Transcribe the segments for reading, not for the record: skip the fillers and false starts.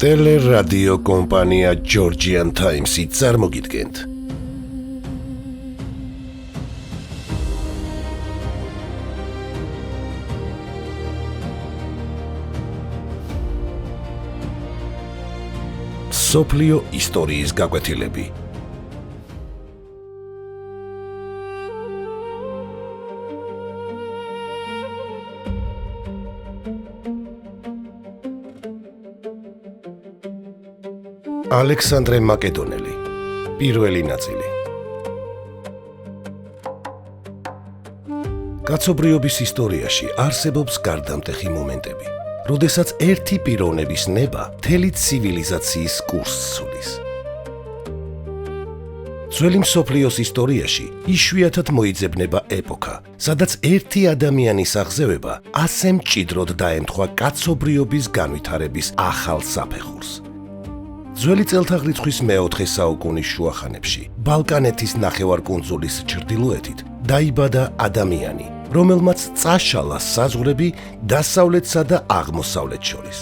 Teleradio kompania Georgian Times-ი წარმოგიდგენთ. სოფლიო ისტორიის გაკვეთილები. ალექსანდრე მაკედონელი, პირველი ნაწილი. კაცობრიობის ისტორიაში არსებობს გარდამტეხი მომენტები, როდესაც ერთი პიროვნების ნება მთელი ცივილიზაციის კურსს ცვლის. ძველი მსოფლიოს ისტორიაში იშვიათად მოიძებნება ეპოქა, სადაც ერთი ადამიანის აღზევება ასე მჭიდროდ დაემთხვა კაცობრიობის განვითარების ახალ საფეხურს. ძველი წელთაღრიცხვის მეოთხე საუკუნის შუახანებში ბალკანეთის ნახევარკუნძულის ჩრდილოეთით დაიბადა ადამიანი, რომელმაც წაშალა საზღვრები დასავლეთსა და აღმოსავლეთ შორის.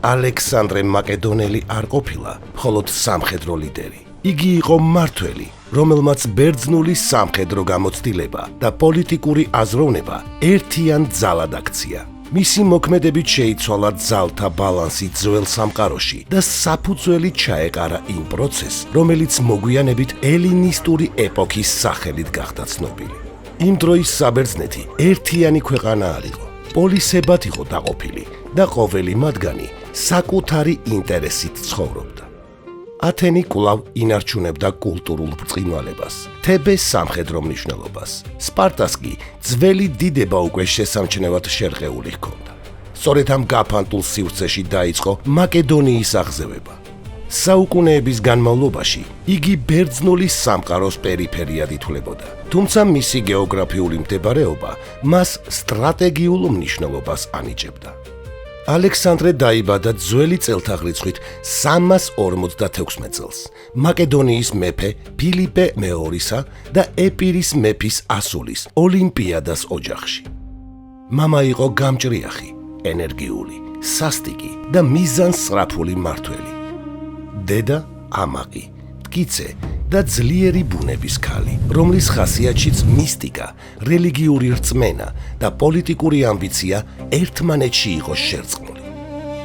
ალექსანდრე მაკედონელი არ ყოფილა მხოლოდ სამხედრო ლიდერი. იგი იყო მმართველი, რომელმაც ბერძნული სამხედრო გამოცდილება და პოლიტიკური აზროვნება ერთიან ძალად აქცია. მისი მოქმედებით შეიცვალა ძალთა ბალანსი ძველ სამყაროში და საფუძველი ჩაეყარა იმ პროცესს, რომელიც მოგვიანებით ელინისტური ეპოქის სახელით გახდა ცნობილი. იმ დროის საბერძნეთი ერთიანი ქვეყანა არ იყო, პოლისებად იყო დაყოფილი და ყოველი მათგანი საკუთარი ინტერესით ცხოვრობდა. ათენი კვლავ ინარჩუნებდა კულტურულ ბრწყინვალებას, თებეს სამხედრო მნიშვნელობას. სპარტას კი ძველი დიდება უკვე შესამჩნევად შერყეული ჰქონდა. სწორედ ამ გაფანტულ სივრცეში დაიწყო მაკედონიის აღზევება. საუკუნეების განმავლობაში იგი ბერძნული სამყაროს პერიფერიად ითვლებოდა, თუმცა მისი გეოგრაფიული მდებარეობა მას სტრატეგიულ მნიშვნელობას ანიჭებდა. ალექსანდრე დაიბადა ძველი წელთაღრიცხვით 356 წელს მაკედონიის მეფე ფილიპე მეორისა და ეპირის მეფის ასულის ოლიმპიადას ოჯახში. მამა იყო გამჭრიახი, ენერგიული, სასტიკი და მიზანსწრაფული მმართველი. დედა ამაყი, მტკიცე და ძლიერი ბუნების ქალი, რომლის ხასიათშიც მისტიკა, რელიგიური რწმენა და პოლიტიკური ამბიცია ერთმანეთში იყო შერწყმული.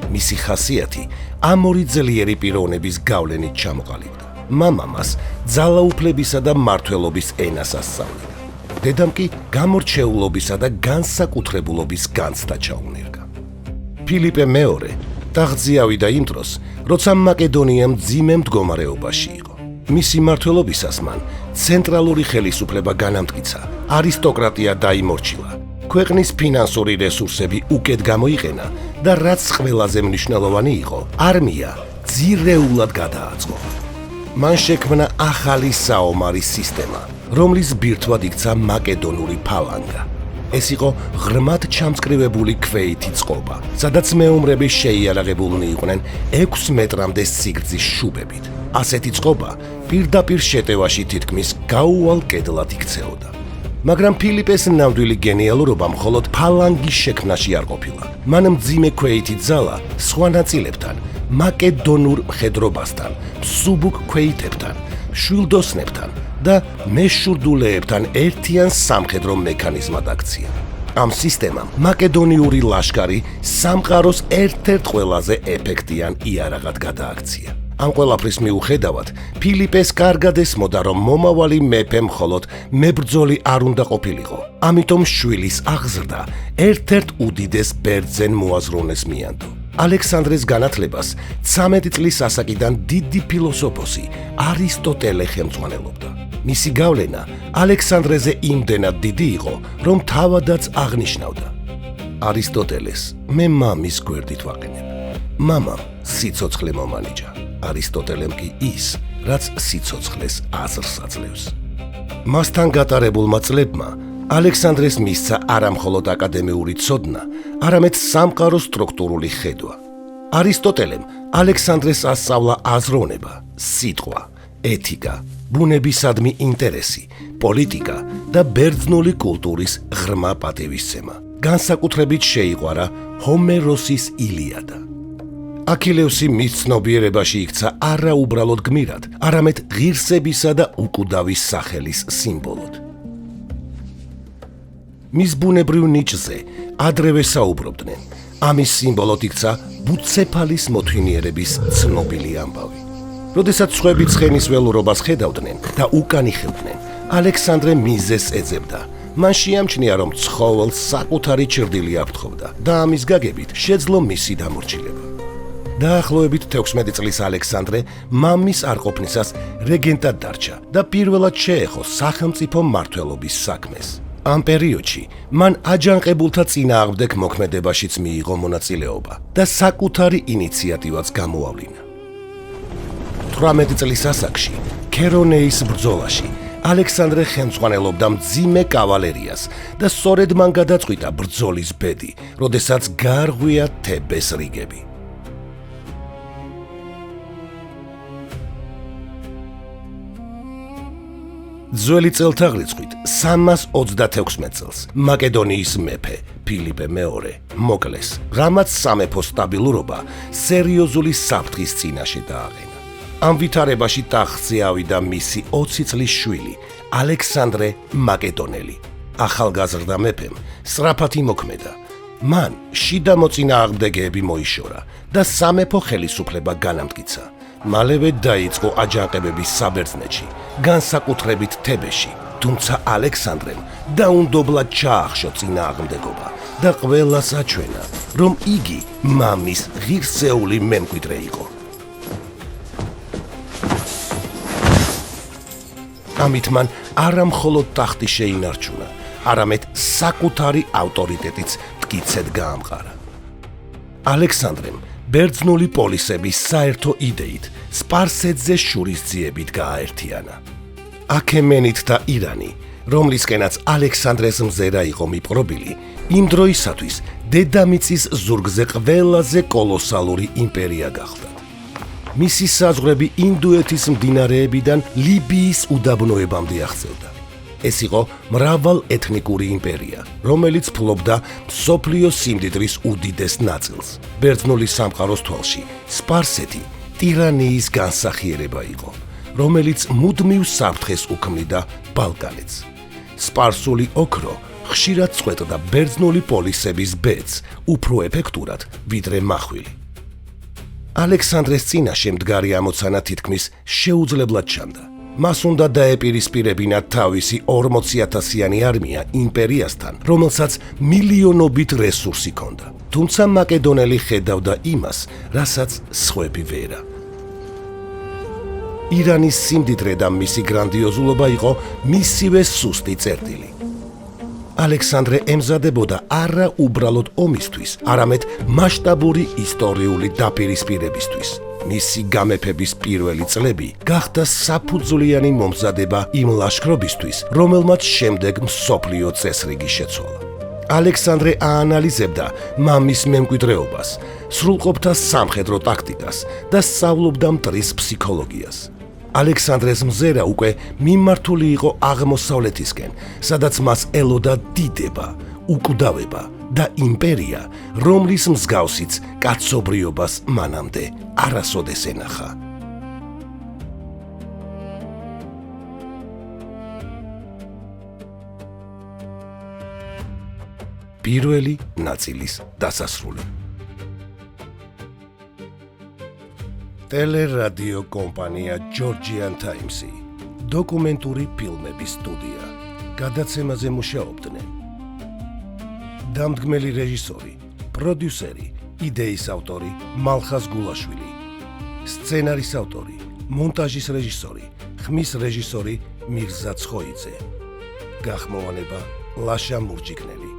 მისი ხასიათი ამ ორი ძლიერი პიროვნების გავლენით ჩამოყალიბდა. მამამ მას ძალაუფლებისა და მმართველობის ენას ასწავლიდა. დედამ კი გამორჩეულობისა და განსაკუთრებულობის განცდა ჩაუნერგა. ფილიპე მეორე ტახტზე ავიდა იმ დროს, როცა მაკედონია მძიმე მდგომარეობაში იყო. მისი მმართველობისას მან ცენტრალური ხელისუფლება განამტკიცა, არისტოკრატია დაიმორჩილა, ქვეყნის ფინანსური რესურსები უკეთ გამოიყენა და რაც ყველაზე მნიშვნელოვანი იყო, არმია ძირეულად გადააწყო. მან შექმნა ახალი საომარი სისტემა, რომლის ბირთვად იქცა მაკედონური ფალანგა. ეს იყო ღრმად ჩამწკრივებული ქვეითი წყობა, სადაც მეომრები შეიარაღებულნი იყვნენ 6 მეტრამდე სიგრძის შუბებით. ასეთი წყობა პირდაპირ შეტევაში თითქმის გაუვალ კედლად იქცეოდა. მაგრამ ფილიპეს ნამდვილი გენიალურობა მხოლოდ ფალანგის შექმნაში არ ყოფილა. მან მძიმე ქვეითი ძალა სხვა ნაწილებთან, მაკედონურ მხედრობასთან, მსუბუქ ქვეითებთან, შვილდოსნებთან და მეშურდულეებთან ერთიან სამხედრო მექანიზმად აქცია. ამ სისტემამ მაკედონიური ლაშქარი სამყაროს ერთ-ერთ ყველაზე ეფექტიან იარაღად გადააქცია. ამ ყველაფრის მიუხედავად, ფილიპეს კარგად ესმოდა, რომ მომავალი მეფე მხოლოდ მებრძოლი არ უნდა ყოფილიყო. ამიტომ შვილის აღზრდა ერთ-ერთ უდიდეს ბერძენ მოაზროვნეს მიანდო. ალექსანდრეს განათლებას 13 წლის ასაკიდან დიდი ფილოსოფოსი არისტოტელე ხელმძღვანელობდა. მისი გავლენა ალექსანდრეზე იმდენად დიდი იყო, რომ თავადაც აღნიშნავდა: არისტოტელეს მე მამის გვერდით ვაყენებ. მამამ სიცოცხლე მომანიჭა, არისტოტელემ კი ის, რაც სიცოცხლეს აზრს აძლევს. მასთან გატარებულმა წლებმა ალექსანდრეს მისცა არა მხოლოდ აკადემიური ცოდნა, არამედ სამყაროს სტრუქტურული ხედვა. არისტოტელემ ალექსანდრეს ასწავლა აზროვნება, სიტყვა, ეთიკა, ბუნებისადმი ინტერესი, პოლიტიკა და ბერძნული კულტურის ღრმა პატივისცემა. განსაკუთრებით შეიყვარა ჰომეროსის ილიადა. აქილევსი მის ცნობიერებაში იქცა არა უბრალოდ გმირად, არამედ ღირსებისა და უკვდავის სახელის სიმბოლოდ. მის ბუნებრივ ნიჭზე ადრევე საუბრობდნენ. ამის სიმბოლოდ იქცა ბუცეფალის მოთვინიერების ცნობილი ამბავი. როდესაც სხვები ცხენის ველურობას ხედავდნენ და უკან იხევდნენ, ალექსანდრე მიზეს ეძებდა. მან შეამჩნია, რომ ცხოველს საკუთარი ჩრდილი აფრთხობდა და ამის გაგებით შეძლო მისი დამორჩილება. დაახლოებით 16 წლის ალექსანდრე მამის არყოფნისას რეგენტად დარჩა და პირველად შეეხო სახელმწიფო მმართველობის საქმეს. ამ პერიოდში მან აჯანყებულთა წინააღმდეგ მოქმედებაშიც მიიღო მონაწილეობა და საკუთარი ინიციატივაც გამოავლინა. 18 წლის ასაკში ქერონეის ბრძოლაში ალექსანდრე ხელმძღვანელობდა მძიმე კავალერიას და სწორედ მან გადაწყვიტა ბრძოლის ბედი, როდესაც გაარღვია თებეს რიგები. ძველი წელთაღრიცხვით 326 წელს მაკედონიის მეფე ფილიპე მეორე მოკლეს, რამაც სამეფო სტაბილურობა სერიოზული საფრთხის წინაშე დააყენა. ამ ვითარებაში ტახტზე ავიდა მისი 20 წლის შვილი ალექსანდრე მაკედონელი. ახალგაზრდა მეფემ სწრაფად იმოქმედა. მან შიდა მოწინააღმდეგეები მოიშორა და სამეფო ხელისუფლება განამტკიცა. მალევე დაიწყო აჯანყებების საბერძნეთში, განსაკუთრებით თებეში, თუმცა ალექსანდრემ დაუნდობლად ჩაახშო წინააღმდეგობა და ყველას აჩვენა, რომ იგი მამის ღირსეული მემკვიდრე იყო. ამით მან არა მხოლოდ ტახტი შეინარჩუნა, არამედ საკუთარი ავტორიტეტიც მტკიცედ გაამყარა. ალექსანდრემ ბერძნული პოლისების საერთო იდეით სპარსეთზე შურისძიებით გააერთიანა. აქემენით და ირანი, რომლისკენაც ალექსანდრეს მზერა იყო მიპყრობილი, იმ დროისათვის დედამიწის ზურგზე ყველაზე კოლოსალური იმპერია გახდა. მისი საზღვრები ინდუეთის მდინარეებიდან ლიბიის უდაბნოებამდე აღწევდა. ეს იყო მრავალეთნიკური იმპერია, რომელიც ფლობდა მსოფლიოს სიმდიდრის უდიდეს ნაწილს. ბერძნული სამყაროს თვალში სპარსეთი ტირანიის განსახიერება იყო, რომელიც მუდმივ საფრთხეს უქმნიდა ბალკანეთს. სპარსული ოქრო ხშირად წყვეტდა ბერძნული პოლისების ბედს უფრო ეფექტურად, ვიდრე მახვილი. ალექსანდრეს წინაშე მდგარი ამოცანა თითქმის შეუძლებლად ჩანდა. მას უნდა დაეპირისპირებინა თავისი 40,000-იანი არმია იმპერიასთან, რომელსაც მილიონობით რესურსი ჰქონდა. თუმცა მაკედონელი ხედავდა იმას, რასაც სხვები ვერა. ირანის სიმდიდრე და მისი გრანდიოზულობა იყო მისივე სუსტი წერტილი. ალექსანდრე ემზადებოდა არა უბრალოდ ომისთვის, არამედ მასშტაბური ისტორიული დაპირისპირებისთვის. მისი გამეფების პირველი წლები გახდა საფუძვლიანი მომზადება იმ ლაშქრობისთვის, რომელმაც შემდეგ მსოფლიო წესრიგი შეცვალა. ალექსანდრე აანალიზებდა მამის მემკვიდრეობას, სრულყოფდა სამხედრო ტაქტიკას და სწავლობდა მტრის ფსიქოლოგიას. ალექსანდრეს მზერა უკვე მიმართული იყო აღმოსავლეთისკენ, სადაც მას ელოდა დიდება, უკვდავება და იმპერია, რომლის მსგავსიც კაცობრიობას მანამდე არასოდეს ენახა. პირველი ნაწილის დასასრული. ტელერადიო კომპანია Georgian Times-ი, დოკუმენტური ფილმების სტუდია. გადაცემაზე მუშაობდნენ დამდგმელი რეჟისორი, პროდიუსერი, იდეის ავტორი მალხაზ გულაშვილი, სცენარის ავტორი, მონტაჟის რეჟისორი, ხმის რეჟისორი მირზა ცხოიძე, გახმოვანება ლაშა მურჯიკნელი.